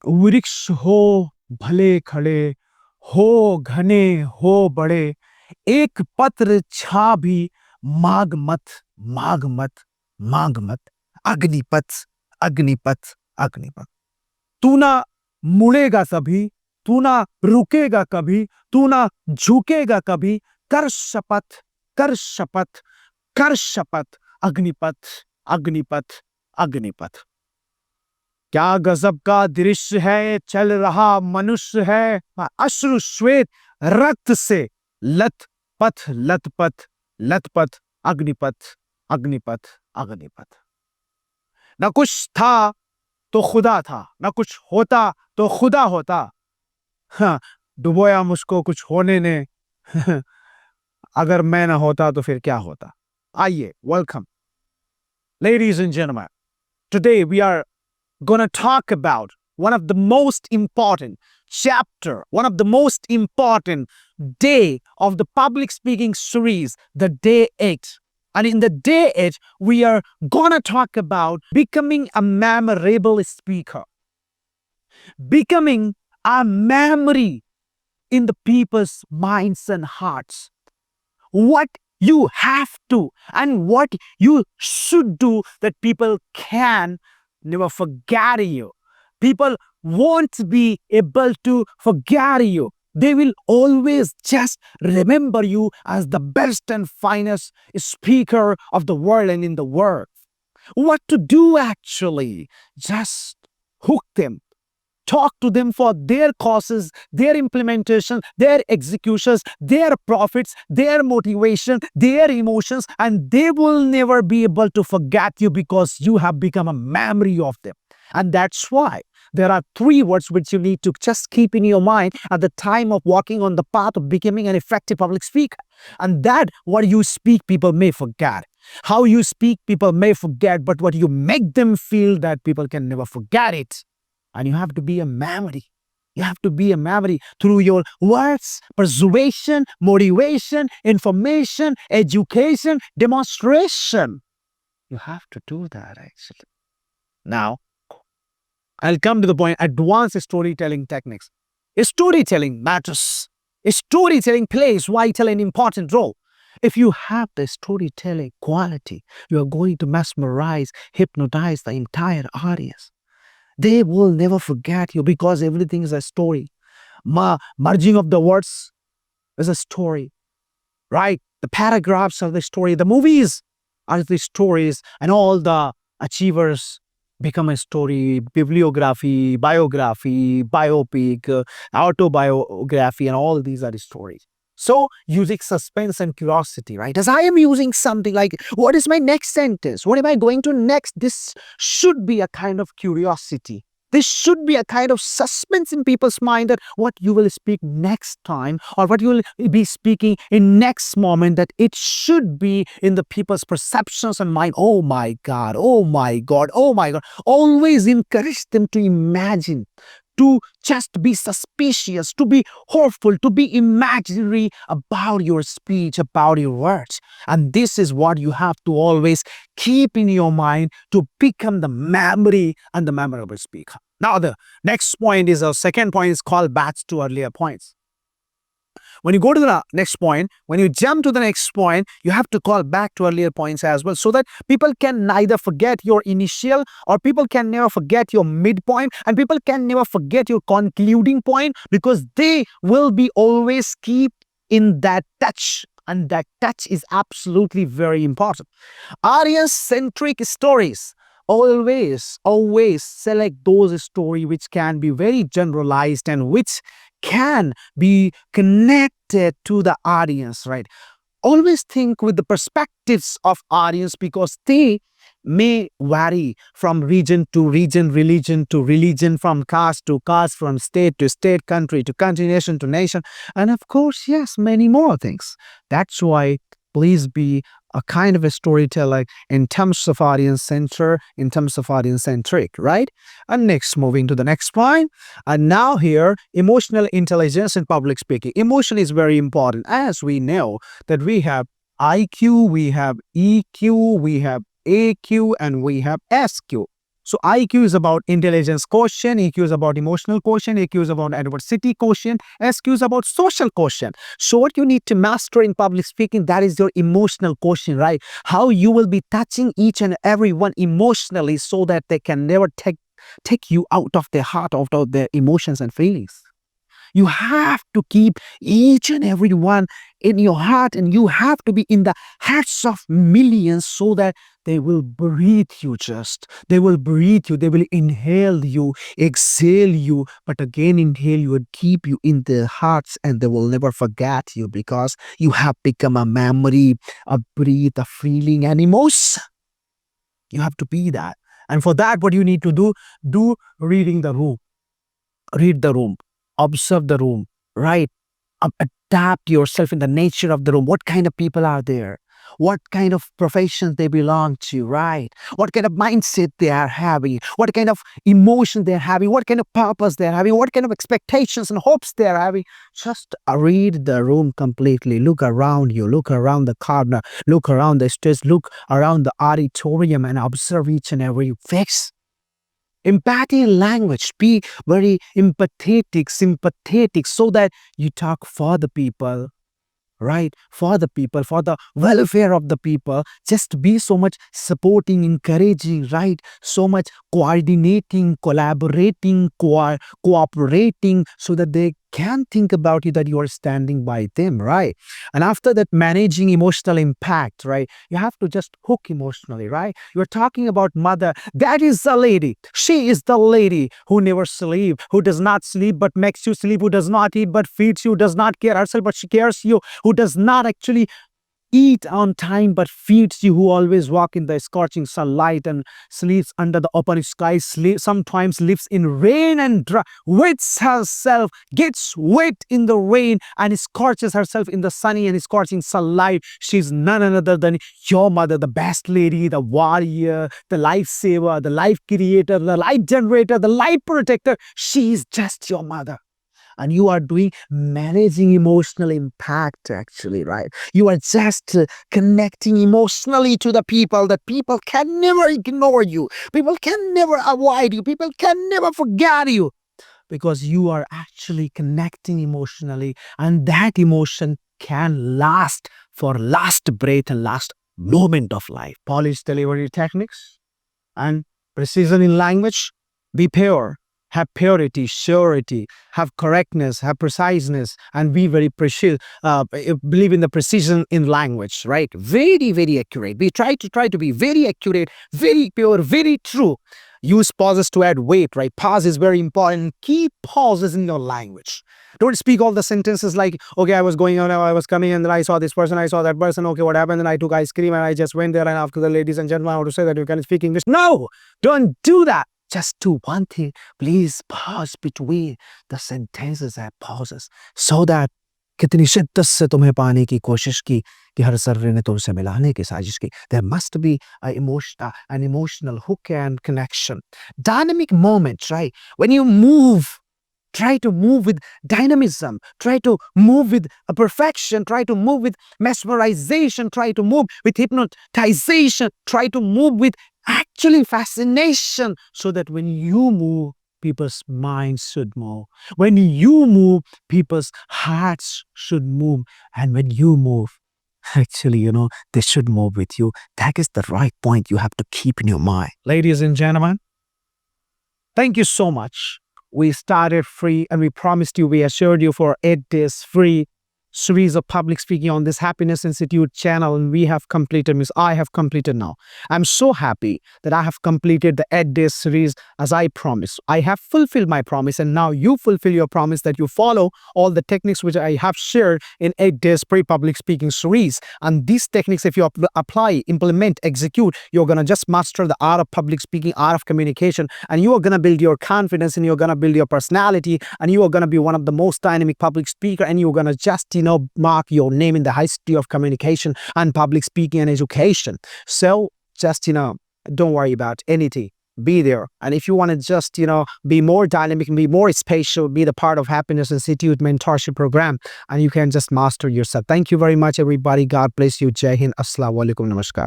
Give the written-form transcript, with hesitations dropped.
वृक्ष हो भले खड़े, हो घने हो बड़े, एक पत्र छा भी माग मत, माग मत, मांग मत, अग्निपथ, अग्निपथ, अग्निपथ। तू ना मुड़ेगा कभी, तू ना रुकेगा कभी, तू ना झुकेगा कभी, कर शपथ, कर शपथ, कर शपथ, अग्निपथ, अग्निपथ, अग्निपथ। क्या गजब का दृश्य है, चल रहा मनुष्य है, अश्रु श्वेत रक्त से लथपथ, लथपथ, लथपथ, अग्निपथ, अग्निपथ, अग्निपथ। न कुछ था तो खुदा था, न कुछ होता तो खुदा होता। हाँ, डुबोया मुझको कुछ होने ने। अगर मैं ना होता तो फिर क्या होता। आइए, welcome ladies and gentlemen. Today we are going to talk about one of the most important chapter, one of the most important day of the public speaking series, the day 8. And in the day 8, we are going to talk about becoming a memorable speaker, becoming a memory in the people's minds and hearts. What you have to and what you should do that people can never forget you. People won't be able to forget you. They will always just remember you as the best and finest speaker of the world and in the world. What to do actually? Just hook them. Talk to them for their causes, their implementation, their executions, their profits, their motivation, their emotions, and they will never be able to forget you because you have become a memory of them. And that's why there are 3 words which you need to just keep in your mind at the time of walking on the path of becoming an effective public speaker. And that what you speak, people may forget. How you speak, people may forget, but what you make them feel, that people can never forget it. And you have to be a memory. You have to be a memory through your words, persuasion, motivation, information, education, demonstration. You have to do that actually. Now, I'll come to the point, advanced storytelling techniques. Storytelling matters. Storytelling plays vital and important role. If you have the storytelling quality, you are going to mesmerize, hypnotize the entire audience. They will never forget you because everything is a story. Merging of the words is a story, right? The paragraphs are the story. The movies are the stories, and all the achievers become a story. Bibliography, biography, biopic, autobiography, and all these are the stories. So, using suspense and curiosity, right? As I am using something like, what is my next sentence? What am I going to next? This should be a kind of curiosity. This should be a kind of suspense in people's mind that what you will speak next time or what you will be speaking in next moment, that it should be in the people's perceptions and mind. Oh my God, oh my God, oh my God. Always encourage them to imagine, to just be suspicious, to be hopeful, to be imaginary about your speech, about your words. And this is what you have to always keep in your mind to become the memory and the memorable speaker. Now, the next point is our second point is called back to earlier points. When you go to the next point, when you jump to the next point, you have to call back to earlier points as well so that people can neither forget your initial or people can never forget your midpoint and people can never forget your concluding point because they will be always keep in that touch. And that touch is absolutely very important. Audience-centric stories. Always select those stories which can be very generalized and which can be connected to the audience, right? Always think with the perspectives of audience because they may vary from region to region, religion to religion, from caste to caste, from state to state, country to country, nation to nation, and of course, yes, many more things. That's why please be a kind of a storyteller in terms of audience center, in terms of audience centric, right? And next, moving to the next point. And now here, emotional intelligence in public speaking. Emotion is very important, as we know that we have IQ, we have EQ, we have AQ, and we have SQ. So IQ is about intelligence quotient, EQ is about emotional quotient, AQ is about adversity quotient, SQ is about social quotient. So what you need to master in public speaking, that is your emotional quotient, right? How you will be touching each and every one emotionally so that they can never take you out of their heart, out of their emotions and feelings. You have to keep each and every one in your heart, and you have to be in the hearts of millions so that they will breathe you just. They will breathe you. They will inhale you, exhale you, but again inhale you and keep you in their hearts, and they will never forget you because you have become a memory, a breath, a feeling, and emotion. You have to be that. And for that, what you need to do reading the room. Read the room, observe the room, right? Adapt yourself in the nature of the room. What kind of people are there? What kind of professions they belong to, right? What kind of mindset they are having? What kind of emotion they're having? What kind of purpose they're having? What kind of expectations and hopes they're having? Just read the room completely. Look around you. Look around the corner. Look around the stage. Look around the auditorium and observe each and every face. Empathy in language, be very empathetic, sympathetic, so that you talk for the people, right? For the people, for the welfare of the people. Just be so much supporting, encouraging, right? So much coordinating, collaborating, cooperating, so that they can think about you, that you are standing by them, right? And after that, managing emotional impact, right? You have to just hook emotionally, right? You're talking about mother. That is the lady. She is the lady who never sleeps, who does not sleep but makes you sleep, who does not eat but feeds you, does not care herself but she cares you, who does not actually eat on time but feeds you, who always walk in the scorching sunlight and sleeps under the open sky, sometimes lives in rain and wets herself, gets wet in the rain and scorches herself in the sunny and scorching sunlight. She's none other than your mother, the best lady, the warrior, the lifesaver, the life creator, the life generator, the life protector. She is just your mother. And you are doing managing emotional impact, actually, right? You are just connecting emotionally to the people, that people can never ignore you, people can never avoid you, people can never forget you, because you are actually connecting emotionally, and that emotion can last for last breath and last moment of life. Polished delivery techniques and precision in language. Be pure, have purity, surety, have correctness, have preciseness, and be very precise. Believe in the precision in language, right? Very, very accurate. We try to be very accurate, very pure, very true. Use pauses to add weight, right? Pause is very important. Keep pauses in your language. Don't speak all the sentences like, okay, I was going on, I was coming, and then I saw this person, I saw that person. Okay, what happened? And I took ice cream and I just went there and after the ladies and gentlemen, I want to say that you can speak English. No, don't do that. Just do one thing. Please pause between the sentences and pauses so that कितनी शिद्दत से तुम्हें पाने की कोशिश की कि हर Surrey ने तुमसे मिलाने की साजिश की. There must be an emotional hook and connection. Dynamic moments, right? When you move, try to move with dynamism. Try to move with a perfection. Try to move with mesmerization. Try to move with hypnotization. Try to move with actually fascination, so that when you move, people's minds should move. When you move, people's hearts should move. And when you move, actually, they should move with you. That is the right point you have to keep in your mind. Ladies and gentlemen, thank you so much. We started free and we promised you, we assured you for 8 days free series of public speaking on this Happiness Institute channel, and we have completed, I have completed now. I'm so happy that I have completed the 8 days series as I promised. I have fulfilled my promise, and now you fulfill your promise that you follow all the techniques which I have shared in 8 days pre-public speaking series. And these techniques, if you apply, implement, execute, you're going to just master the art of public speaking, art of communication, and you are going to build your confidence, and you're going to build your personality, and you are going to be one of the most dynamic public speaker, and you're going to just, mark your name in the history of communication and public speaking and education. So just, don't worry about anything. Be there. And if you want to just, be more dynamic and be more spatial, be the part of Happiness Institute mentorship program, and you can just master yourself. Thank you very much, everybody. God bless you. Jai Hind. Assalamu alaikum. Namaskar.